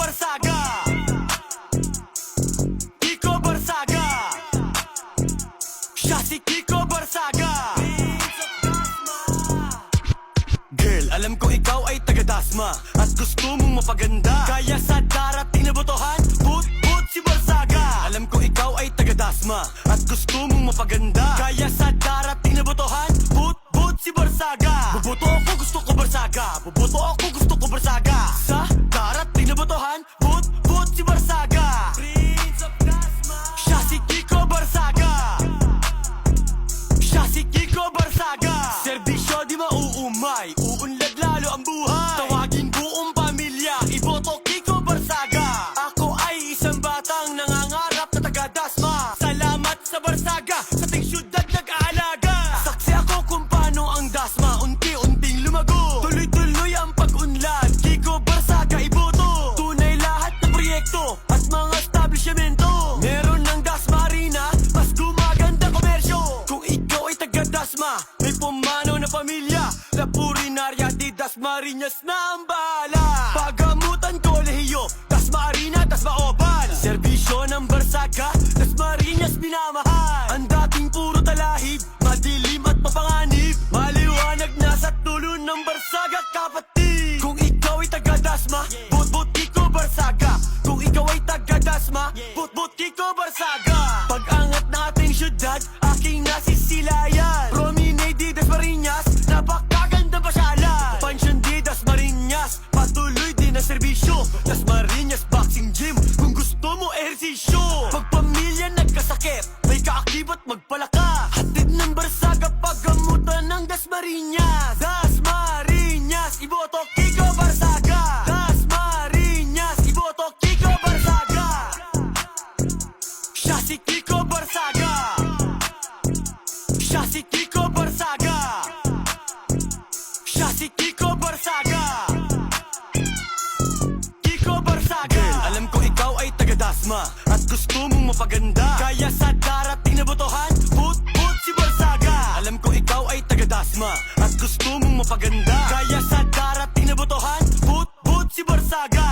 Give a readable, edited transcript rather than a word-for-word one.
Barsaga, Kiko Barsaga. Siya si Kiko Barsaga. Girl, alam ko ikaw ay taga-Dasma at gusto mong mapaganda, kaya sa darating na botohan, put si Barsaga. Alam ko ikaw ay taga-Dasma at gusto mong mapaganda, kaya sa darating na botohan, put si Barsaga. Buboto ako, gusto ko Barsaga. Buboto ako, gusto ko Barsaga. Sa darating na botohan, put si Barsaga. Prince of Dasma. Siya si Kiko Barsaga. Siya si Kiko Barsaga. Serbisyo di mauumay, uunlad lalo ang buhay. Tawagin buong pamilya, iboto Kiko Barsaga. Ako ay isang batang nangangarap na taga-Dasma. Salamat sa Barsaga, sa ting syudad nag-aalaga. Saksi ako kung paano ang Dasma unti-unting lumago. Tuloy-tuloy ang pag-unlad, Kiko Barsaga iboto. Tunay lahat ng proyekto at mga establishmento. Meron ng Dasma Arena, mas gumaganda komersyo. Kung ikaw ay taga-Dasma, may pumanaw na pamilya, Lapurinarya di Dasmariñas na ang bahala. Pagamutan kolehiyo, Dasma Arena, Dasma Oval. Serbisyo ng Barsaga, Dasmariñas minamahal. Ang dating puro talahib, madilim at mapanganib, maliwanag na sa tulo ng Barsaga kapatid. Kung ikaw ay taga-Dasma, bot Kiko Barsaga. Kung ikaw ay taga-Dasma, bot Kiko Barsaga. Pag-angat na ating syudad, aking nasisilayan. Promenade di Dasmariñas, napakaganda pasyalan. Pansyon di Dasmariñas, patuloy din ang serbisyo. Dasmariñas Boxing Gym, kung gusto mo ehersisyo. Pag pamilya nagkasakit, may kaakibat magpalaka. Hatid ng Barsaga, paggamutan ng Dasmariñas. Dasmariñas, iboto Kiko Barsaga. Dasmariñas, iboto Kiko Barsaga. Siya si Kiko Barsaga. Siya si Kiko Barsaga. Siya si Kiko Barsaga. Kiko Barsaga. Girl, alam ko ikaw ay taga-Dasma at gusto mong mapaganda, kaya sa darating na botohan, put si Barsaga. Alam ko ikaw ay taga-Dasma at gusto mong mapaganda, kaya sa darating na botohan, put si Barsaga.